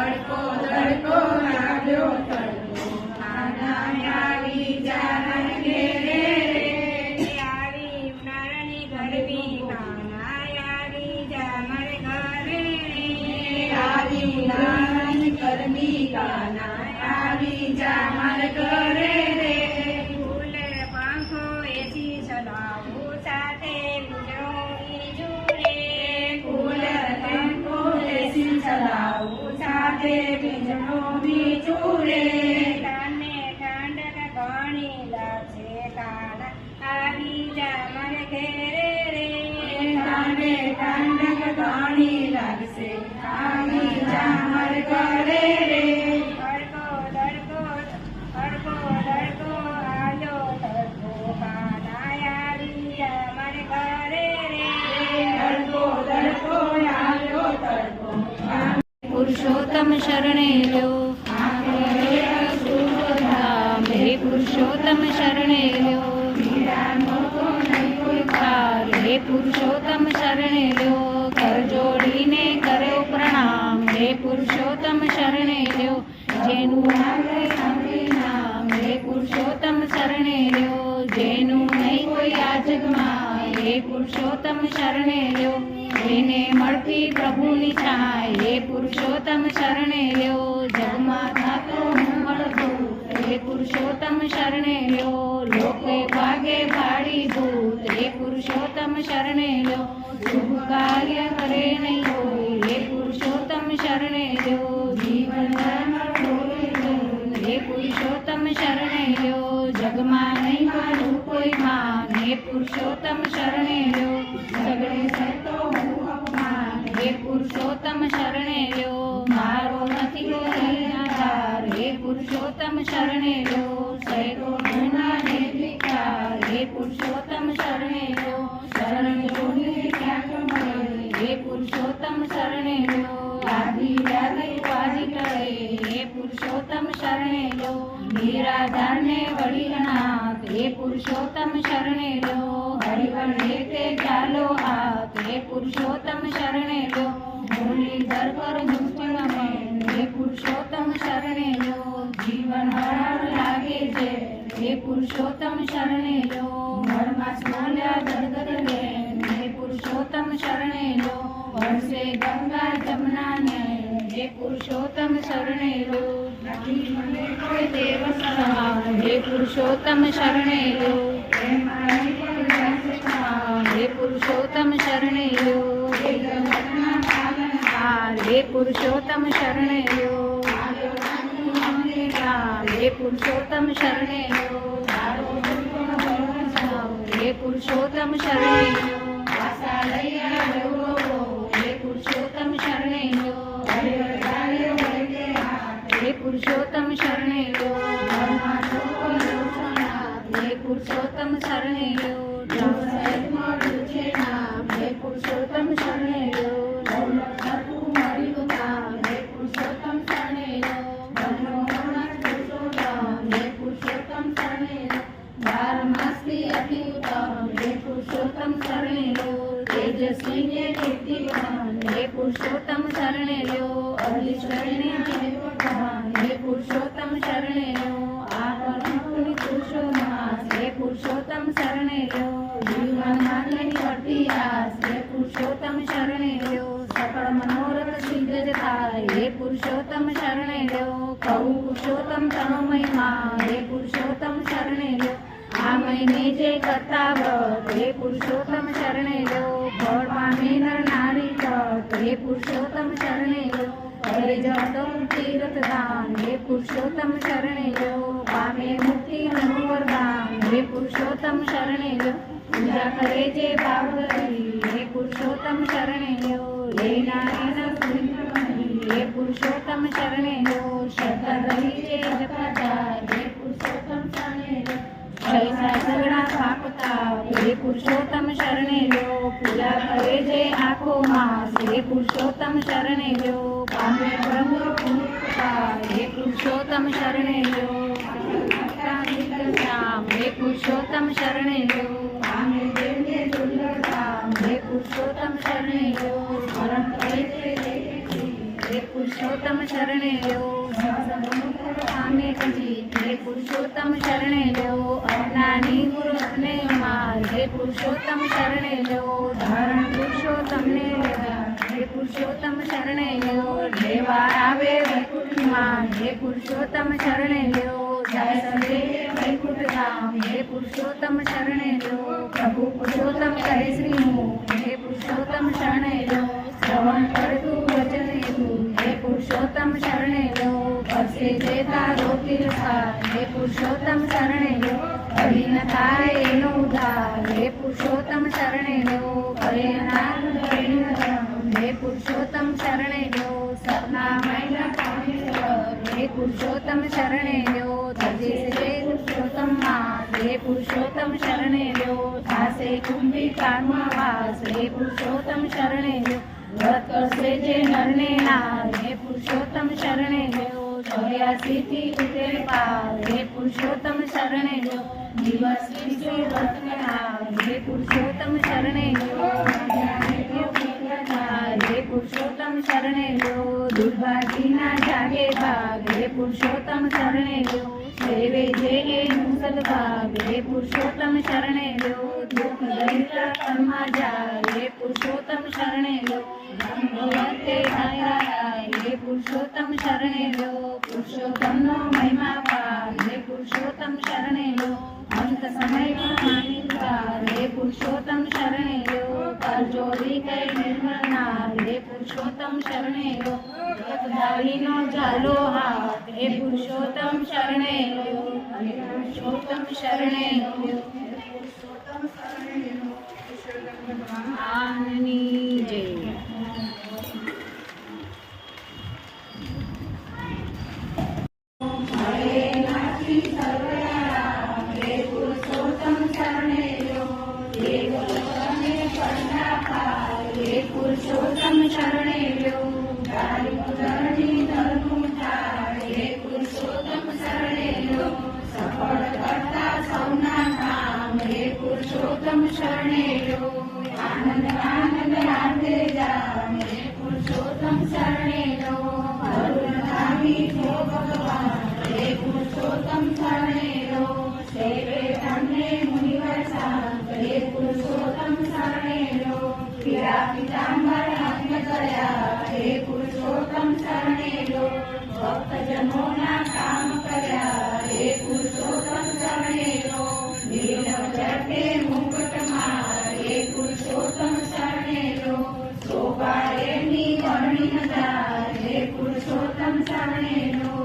તડકો તડકો આવ્યો તડકો કાના આવી જા મારે ઘેરે આવી ઉનાળાની ગરમી કાના આવી જા મારે ઘરે આવી ઉનાળાની ગરમી કાના આવી જા મારે ઘરે રે ફૂલે પંખો એસી ચલાવું સાથે સાથે વીજળો બીજુરે તને ઠંડક ઘણી લાગશે કાના આવી જા મારે ઘેરે રે તને ઠંડક ઘણી લાગશે આવી જા મારે ઘરે રે તડકો તડકો તડકો તડકો આવ્યો તડકો કાના આવી જા મારે ઘરે રે તડકો તડકો આવ્યો તડકો પુરુષોત્તમ શરણે લ્યો હે પુરુષોત્તમ શરણે લ્યો હે પુરુષોત્તમ શરણે લ્યો કર જોડીને કરો પ્રણામ હે પુરુષોત્તમ શરણે લ્યો જેનું નામ હે પુરુષોત્તમ શરણે લ્યો જેનું નહીં કોઈ આ જગમાં હે પુરુષોત્તમ શરણે લ્યો એને મળતી પ્રભુની છાય હે પુરુષોત્તમ શરણે લ્યો જગમાં થાતો મળતો હે પુરુષોત્તમ શરણે લ્યો લોકે ભાગે ભાડી ભૂત હે પુરુષોત્તમ શરણે લ્યો શુભ કાર્ય કરે નહીં કોઈ હે પુરુષોત્તમ શરણે લ્યો જીવન હે પુરુષોત્તમ શરણે લ્યો જગમાં નહીં મારું કોઈ માન હે પુરુષોત્તમ શરણે લ્યો સગળે સંતો હે પુરુષોત્તમ શરણે લ્યો મારો નથી કોઈ આધાર હે પુરુષોત્તમ શરણે લ્યો સૈકો ગુના હે વિકાર હે પુરુષોત્તમ શરણે લ્યો શરણ જોડી ક્યાંક મળે હે પુરુષોત્તમ શરણે લ્યો આધી વ્યાધી ઉપાધિ ટળે હે પુરુષોત્તમ શરણે લ્યો નિરાધારને વળી અનાથ હે પુરુષોત્તમ શરણે લ્યો હરિવર તે ચાલો હાથ હે પુરુષોત્તમ શરણે લ્યો મુરલીધર કર દુષ્ટમાં હે પુરુષોત્તમ શરણે લ્યો જીવન હળ લાગે છે હે પુરુષોત્તમ શરણે લ્યો હળમાં બોલ્યા ગદગદ લે હે પુરુષોત્તમ શરણે લ્યો વર્ષે ગંગા જમના ને હે પુરુષોત્તમ શરણે લ્યો કોઈ દેવ સમાન હે પુરુષોત્તમ શરણે લ્યો હે પુરુષોત્તમ શરણે લ્યો હે પુરુષોત્તમ શરણે લ્યો હે પુરુષોત્તમ શરણે લ્યો હે પુરુષોત્તમ શરણે લ્યો હે પુરુષોત્તમ શરણે લ્યો હે પુરુષોત્તમ શરણે લ્યો હે પુરુષોત્તમ શરણે લ્યો હે પુરુષોત્તમ શરણે લ્યો હે પુરુષોત્તમ શરણે લ્યો હે પુરુષોત્તમ શરણે લ્યો બારમાસી અતિ ઉત્તમ હે પુરુષોત્તમ શરણે લ્યો તેજસ્વી ને કીર્તિવાન હે પુરુષોત્તમ શરણે લ્યો અધિશ્વરને હે પુરુષોત્તમ શરણે લ્યો આપની પુરુષોત્તમ હે પુરુષોત્તમ શરણે લ્યો જીવન માનની વર્તી આસ હે પુરુષોત્તમ શરણે લ્યો સકળ મનોરથ સિદ્ધ જ થાય હે પુરુષોત્તમ શરણે લ્યો કહું પુરુષોત્તમ તનો મહિમા હે પુરુષોત્તમ શરણે લ્યો આ મહિને જે કરતા વ્રત હે પુરુષોત્તમ શરણે લ્યો ફળ પામે નર નારી તટ હે પુરુષોત્તમ શરણે લ્યો હરે જતો તીર્થ દાન હે પુરુષોત્તમ શરણે લ્યો પામે મુક્તિ નું વરદાન હે પુરુષોત્તમ શરણે લ્યો પૂજા કરે જે ભાવગરી હે પુરુષોત્તમ શરણે લ્યો લેનારી હે પુરુષોત્તમ શરણે લ્યો શંકર રહી જે જપતા હે પુરુષોત્તમ શરણે લ્યો પૈસા સગડા પાપતા હે પુરુષોત્તમ શરણે લ્યો પૂજા કરે જે આખો માસ હે પુરુષોત્તમ શરણે લ્યો પામે બ્રહ્મ હે પુરુષોત્તમ શરણે લ્યો હે પુરુષોત્તમ શરણે લ્યો પામે દેવને દુર્લભ હે પુરુષોત્તમ શરણે લ્યો સ્મરણ કરે હે પુરુષોત્તમ શરણે લ્યો સામે કજી હે પુરુષોત્તમ શરણે લ્યો અજ્ઞાની પુરુષને માર હે પુરુષોત્તમ શરણે લ્યો ધારણ પુરુષોત્તમને લેવા હે પુરુષોત્તમ શરણે લ્યો લેવા આવે વૈકુંઠમાં હે પુરુષોત્તમ શરણે લ્યો જાય સર્વે વૈકુંઠ ધામ હે પુરુષોત્તમ શરણે લ્યો પ્રભુ પુરુષોત્તમ કહે શ્રી હું હે પુરુષોત્તમ શરણે લ્યો શ્રવણ કરતું વચન એવું હે પુરુષોત્તમ શરણે લ્યો કરશે જે તારો તિરસ્કાર હે પુરુષોત્તમ શરણે લ્યો કરી ન થાય એનો ઉદ્ધાર હે પુરુષોત્તમ શરણે લ્યો કરે નામ હે પુરુષોત્તમ શરણે લ્યો સપના મહિલા હે પુરુષોત્તમ શરણે લ્યો થશે જે પુરુષોત્તમ માસ હે પુરુષોત્તમ શરણે લ્યો થાશે કુંભીકારમાં વાસ હે પુરુષોત્તમ શરણે લ્યો વ્રત કરશે જે નરને નાર હે પુરુષોત્તમ શરણે લ્યો 84 થી ઉતેર પાર હે પુરુષોત્તમ શરણે લ્યો દિવસ વિશે વ્રતને હાર હે પુરુષોત્તમ શરણે લ્યો હે પુરુષોત્તમ શરણે લ્યો દુર્ભાગીના જાગે ભાગ હે પુરુષોત્તમ શરણે લ્યો સેવે જે એનું સદભાગ હે પુરુષોત્તમ શરણે લ્યો દુઃખ દરિદ્ર કર્મા જાય હે પુરુષોત્તમ શરણે લ્યો ભગવતે નારાયણ હે પુરુષોત્તમ શરણે લ્યો પુરુષોત્તમનો મહિમા પાર હે પુરુષોત્તમ શરણે લ્યો અંત સમયમાં માનિકાર હે પુરુષોત્તમ શરણે લ્યો કરજોરી કઈ નિર્મળ નાર હે પુરુષોત્તમ શરણે લ્યો વ્રતધારીનો ઝાલો હાથ હે પુરુષોત્તમ શરણે લ્યો હે પુરુષોત્તમ શરણે લ્યો ભગવાનની જય પુરુષોત્તમ શરણે લ્યો તારી ધર્મ હે પુરુષોત્તમ શરણે લ્યો સફળ કરતા સૌના કામ હે પુરુષોત્તમ શરણે લ્યો આનંદ આનંદ આનંદે જામ હે પુરુષોત્તમ શરણે લ્યો કરુણાવી હો ભગવાન હે પુરુષોત્તમ શરણે લ્યો સેવે તમને મુનિવર સાંત હે પુરુષોત્તમ શરણે લ્યો પીડા પિતાંબર અંગ કર્યા હે પુરુષોત્તમ શરણે લ્યો ભક્તજનોના કામ કર્યા હે પુરુષોત્તમ શરણે લ્યો નીલમ જટે મુકટ માર હે પુરુષોત્તમ શરણે લ્યો શોભા એની વર્ણિ ન જાય હે પુરુષોત્તમ શરણે લ્યો